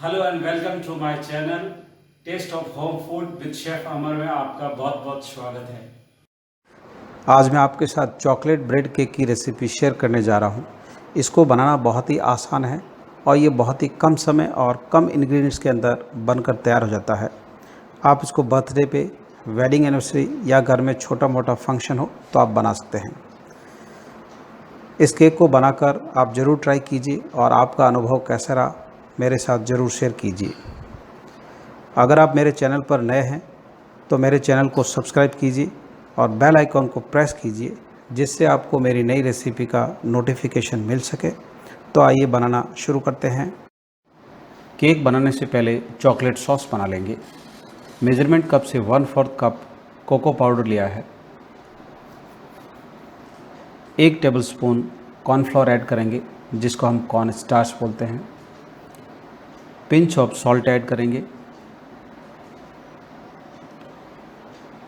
Hello and welcome to my channel taste of home food with chef Amar में आपका बहुत बहुत स्वागत है। आज मैं आपके साथ चॉकलेट ब्रेड केक की रेसिपी शेयर करने जा रहा हूँ। इसको बनाना बहुत ही आसान है और ये बहुत ही कम समय और कम इंग्रेडिएंट्स के अंदर बनकर तैयार हो जाता है। आप इसको बर्थडे पे, वेडिंग एनिवर्सरी या घर में छोटा मोटा फंक्शन हो तो आप बना सकते हैं। इस केक को बनाकर आप ज़रूर ट्राई कीजिए और आपका अनुभव कैसा रहा मेरे साथ ज़रूर शेयर कीजिए। अगर आप मेरे चैनल पर नए हैं तो मेरे चैनल को सब्सक्राइब कीजिए और बेल आइकॉन को प्रेस कीजिए, जिससे आपको मेरी नई रेसिपी का नोटिफिकेशन मिल सके। तो आइए बनाना शुरू करते हैं। केक बनाने से पहले चॉकलेट सॉस बना लेंगे। मेजरमेंट कप से 1/4 कप कोको पाउडर लिया है। 1 टेबलस्पून कॉर्नफ्लोर ऐड करेंगे, जिसको हम कॉर्न स्टार्च बोलते हैं। पिंच ऑफ सॉल्ट ऐड करेंगे।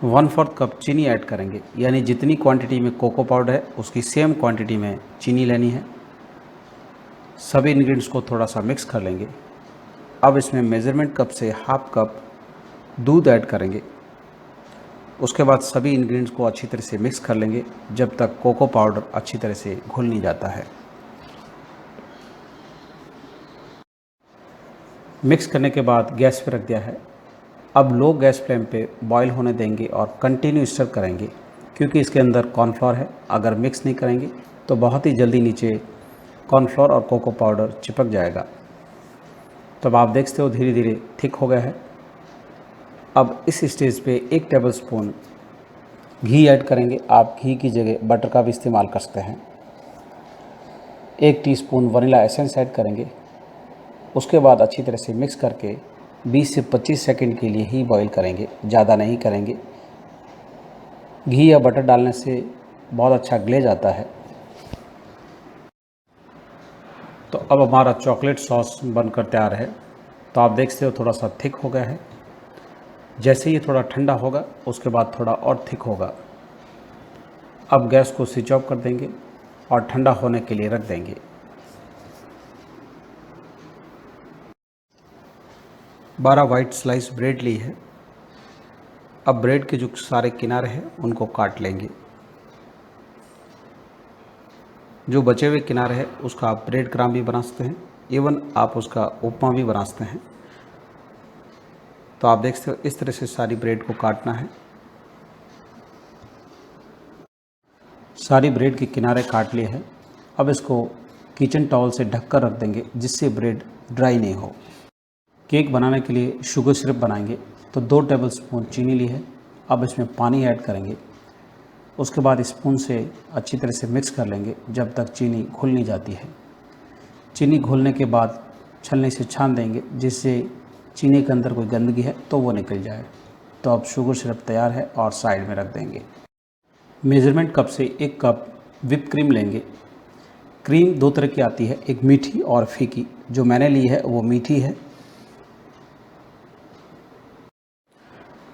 1/4 कप चीनी ऐड करेंगे, यानी जितनी क्वांटिटी में कोको पाउडर है उसकी सेम क्वांटिटी में चीनी लेनी है। सभी इंग्रेडिएंट्स को थोड़ा सा मिक्स कर लेंगे। अब इसमें मेज़रमेंट कप से 1/2 कप दूध ऐड करेंगे। उसके बाद सभी इंग्रेडिएंट्स को अच्छी तरह से मिक्स कर लेंगे जब तक कोको पाउडर अच्छी तरह से घुल नहीं जाता है। मिक्स करने के बाद गैस पर रख दिया है। अब लो गैस फ्लेम पे बॉईल होने देंगे और कंटिन्यू स्टर करेंगे, क्योंकि इसके अंदर कॉर्नफ्लोर है। अगर मिक्स नहीं करेंगे तो बहुत ही जल्दी नीचे कॉर्नफ्लोर और कोको पाउडर चिपक जाएगा। तब आप देखते हो धीरे धीरे थिक हो गया है। अब इस स्टेज पे 1 टेबलस्पून घी ऐड करेंगे। आप घी की जगह बटर का भी इस्तेमाल कर सकते हैं। 1 टीस्पून वनीला एसेंस ऐड करेंगे। उसके बाद अच्छी तरह से मिक्स करके 20 से 25 सेकंड के लिए ही बॉईल करेंगे, ज़्यादा नहीं करेंगे। घी या बटर डालने से बहुत अच्छा ग्लेज आता है। तो अब हमारा चॉकलेट सॉस बनकर तैयार है। तो आप देखते हो थोड़ा सा थिक हो गया है। जैसे ये थोड़ा ठंडा होगा उसके बाद थोड़ा और थिक होगा। अब गैस को स्विच ऑफ कर देंगे और ठंडा होने के लिए रख देंगे। 12 वाइट स्लाइस ब्रेड ली है। अब ब्रेड के जो सारे किनारे हैं उनको काट लेंगे। जो बचे हुए किनारे हैं उसका आप ब्रेड क्रम्ब भी बना सकते हैं, इवन आप उसका उपमा भी बना सकते हैं। तो आप देख सकते हो इस तरह से सारी ब्रेड को काटना है। सारी ब्रेड के किनारे काट लिए हैं। अब इसको किचन टॉवल से ढककर रख देंगे, जिससे ब्रेड ड्राई नहीं हो। केक बनाने के लिए शुगर सिरप बनाएंगे। तो 2 टेबलस्पून चीनी ली है। अब इसमें पानी ऐड करेंगे। उसके बाद स्पून से अच्छी तरह से मिक्स कर लेंगे जब तक चीनी घुल नहीं जाती है। चीनी घुलने के बाद छलनी से छान देंगे, जिससे चीनी के अंदर कोई गंदगी है तो वो निकल जाए। तो अब शुगर सिरप तैयार है और साइड में रख देंगे। मेज़रमेंट कप से 1 कप व्हिप क्रीम लेंगे। क्रीम 2 तरह की आती है, एक मीठी और फीकी। जो मैंने ली है वो मीठी है।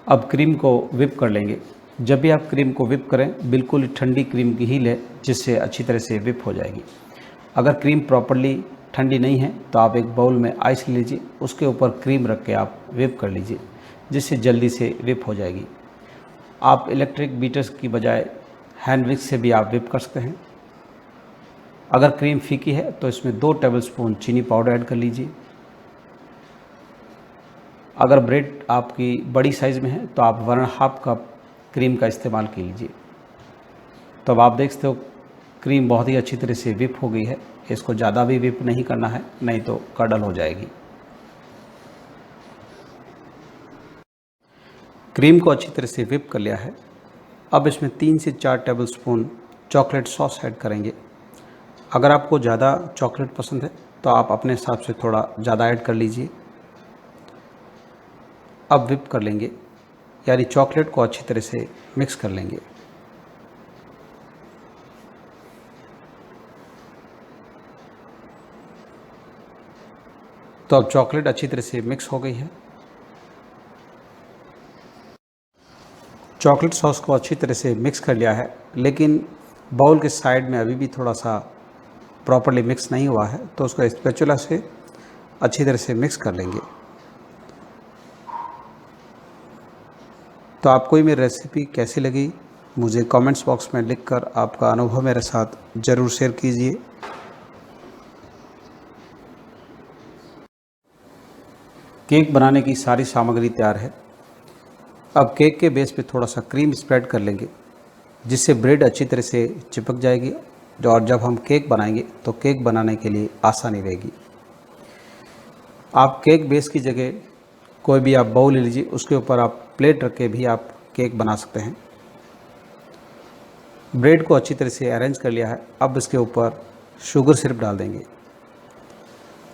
अब क्रीम को व्हिप कर लेंगे। जब भी आप क्रीम को व्हिप करें, बिल्कुल ठंडी क्रीम की ही लें, जिससे अच्छी तरह से व्हिप हो जाएगी। अगर क्रीम प्रॉपर्ली ठंडी नहीं है तो आप एक बाउल में आइस ले लीजिए, उसके ऊपर क्रीम रख के आप व्हिप कर लीजिए, जिससे जल्दी से व्हिप हो जाएगी। आप इलेक्ट्रिक बीटर्स की बजाय हैंड विक्स से भी आप व्हिप कर सकते हैं। अगर क्रीम फीकी है तो इसमें 2 टेबलस्पून चीनी पाउडर ऐड कर लीजिए। अगर ब्रेड आपकी बड़ी साइज़ में है तो आप 1.5 कप क्रीम का इस्तेमाल कीजिए। तो अब आप देख सकते हो क्रीम बहुत ही अच्छी तरह से व्हिप हो गई है। इसको ज़्यादा भी व्हिप नहीं करना है, नहीं तो कडल हो जाएगी। क्रीम को अच्छी तरह से व्हिप कर लिया है। अब इसमें 3 से 4 टेबलस्पून चॉकलेट सॉस ऐड करेंगे। अगर आपको ज़्यादा चॉकलेट पसंद है तो आप अपने हिसाब से थोड़ा ज़्यादा ऐड कर लीजिए। अब व्हिप कर लेंगे, यानी चॉकलेट को अच्छी तरह से मिक्स कर लेंगे। तो अब चॉकलेट अच्छी तरह से मिक्स हो गई है। चॉकलेट सॉस को अच्छी तरह से मिक्स कर लिया है, लेकिन बाउल के साइड में अभी भी थोड़ा सा प्रॉपर्ली मिक्स नहीं हुआ है। तो उसको स्पैचुला से अच्छी तरह से मिक्स कर लेंगे। तो आपको ये मेरी रेसिपी कैसी लगी मुझे कमेंट्स बॉक्स में लिखकर आपका अनुभव मेरे साथ ज़रूर शेयर कीजिए। केक बनाने की सारी सामग्री तैयार है। अब केक के बेस पे थोड़ा सा क्रीम स्प्रेड कर लेंगे, जिससे ब्रेड अच्छी तरह से चिपक जाएगी और जब हम केक बनाएंगे तो केक बनाने के लिए आसानी रहेगी। आप केक बेस की जगह कोई भी आप बाउल ले लीजिए, उसके ऊपर आप प्लेट रख के भी आप केक बना सकते हैं। ब्रेड को अच्छी तरह से अरेंज कर लिया है। अब इसके ऊपर शुगर सिरप डाल देंगे।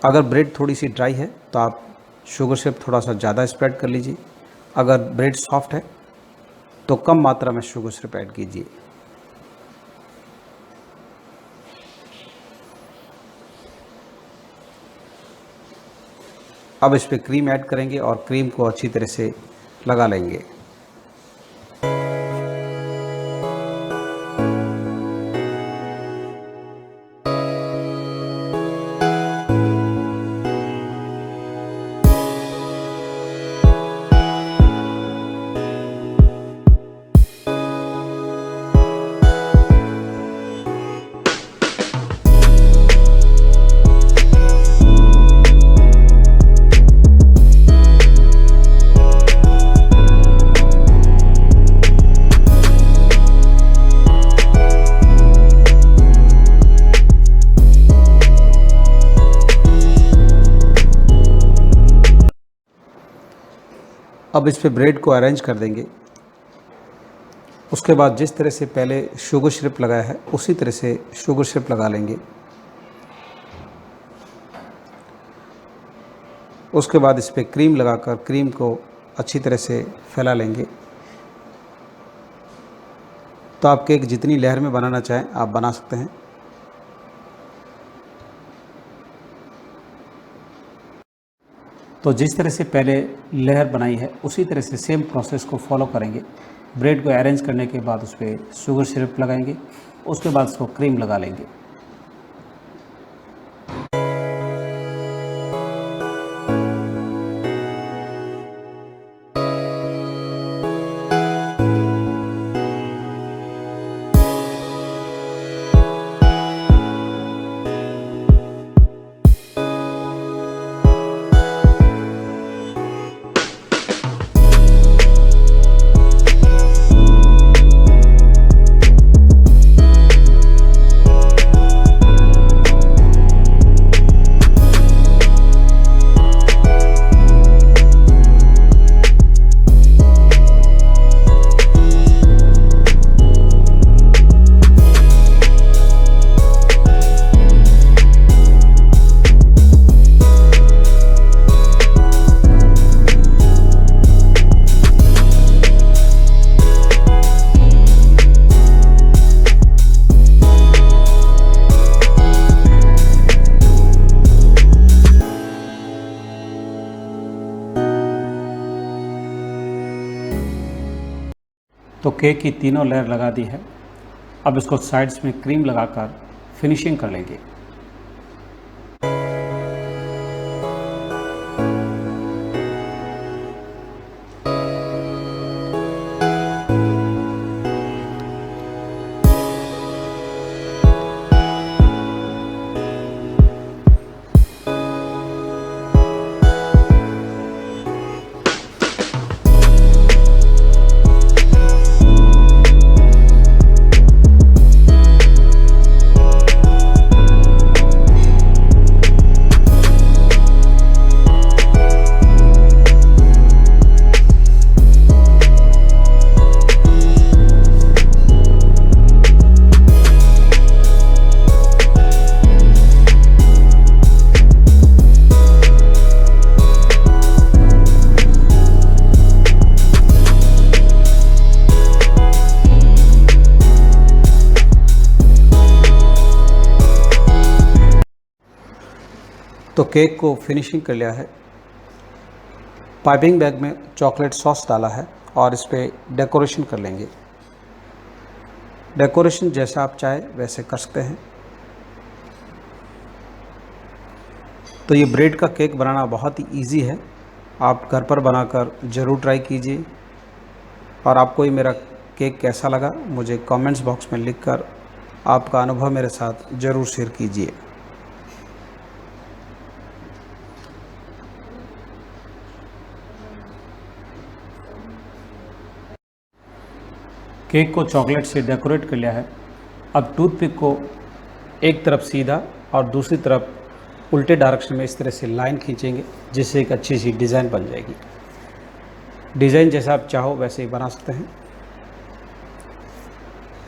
अगर ब्रेड थोड़ी सी ड्राई है तो आप शुगर सिरप थोड़ा सा ज़्यादा स्प्रेड कर लीजिए। अगर ब्रेड सॉफ्ट है तो कम मात्रा में शुगर सिरप ऐड कीजिए। अब इस पर क्रीम ऐड करेंगे और क्रीम को अच्छी तरह से लगा लेंगे। अब इस पे ब्रेड को अरेंज कर देंगे। उसके बाद जिस तरह से पहले शुगर सिरप लगाया है उसी तरह से शुगर सिरप लगा लेंगे। उसके बाद इस पे क्रीम लगाकर क्रीम को अच्छी तरह से फैला लेंगे। तो आप केक जितनी लेयर में बनाना चाहें आप बना सकते हैं। तो जिस तरह से पहले लेयर बनाई है उसी तरह से सेम प्रोसेस को फॉलो करेंगे। ब्रेड को अरेंज करने के बाद उस पर शुगर सिरप लगाएंगे, उसके बाद उसको क्रीम लगा लेंगे। तो केक की तीनों लेयर लगा दी है। अब इसको साइड्स में क्रीम लगाकर फिनिशिंग कर लेंगे। तो केक को फिनिशिंग कर लिया है। पाइपिंग बैग में चॉकलेट सॉस डाला है और इस पर डेकोरेशन कर लेंगे। डेकोरेशन जैसा आप चाहे वैसे कर सकते हैं। तो ये ब्रेड का केक बनाना बहुत ही इजी है, आप घर पर बनाकर ज़रूर ट्राई कीजिए। और आपको ये मेरा केक कैसा लगा मुझे कमेंट्स बॉक्स में लिखकर आपका अनुभव मेरे साथ ज़रूर शेयर कीजिए। केक को चॉकलेट से डेकोरेट कर लिया है। अब टूथपिक को एक तरफ सीधा और दूसरी तरफ उल्टे डायरेक्शन में इस तरह से लाइन खींचेंगे, जिससे एक अच्छी सी डिज़ाइन बन जाएगी। डिज़ाइन जैसा आप चाहो वैसे ही बना सकते हैं।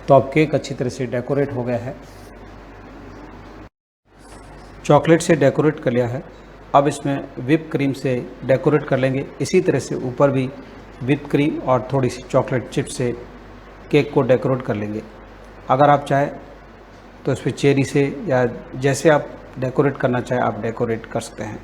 तो अब केक अच्छी तरह से डेकोरेट हो गया है, चॉकलेट से डेकोरेट कर लिया है। अब इसमें व्हिप क्रीम से डेकोरेट कर लेंगे। इसी तरह से ऊपर भी व्हिप क्रीम और थोड़ी सी चॉकलेट चिप से केक को डेकोरेट कर लेंगे। अगर आप चाहें तो इस पर चेरी से या जैसे आप डेकोरेट करना चाहें आप डेकोरेट कर सकते हैं।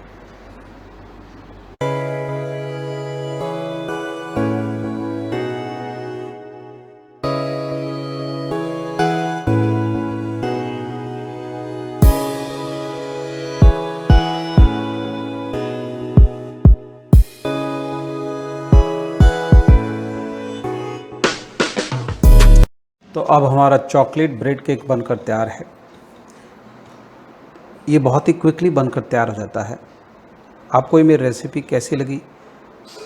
तो अब हमारा चॉकलेट ब्रेड केक बनकर तैयार है। ये बहुत ही क्विकली बनकर तैयार हो जाता है। आपको ये मेरी रेसिपी कैसी लगी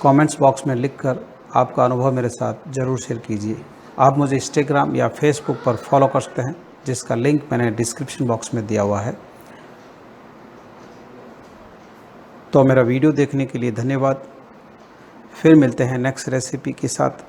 कमेंट्स बॉक्स में लिखकर आपका अनुभव मेरे साथ ज़रूर शेयर कीजिए। आप मुझे इंस्टाग्राम या फेसबुक पर फॉलो कर सकते हैं, जिसका लिंक मैंने डिस्क्रिप्शन बॉक्स में दिया हुआ है। तो मेरा वीडियो देखने के लिए धन्यवाद। फिर मिलते हैं नेक्स्ट रेसिपी के साथ।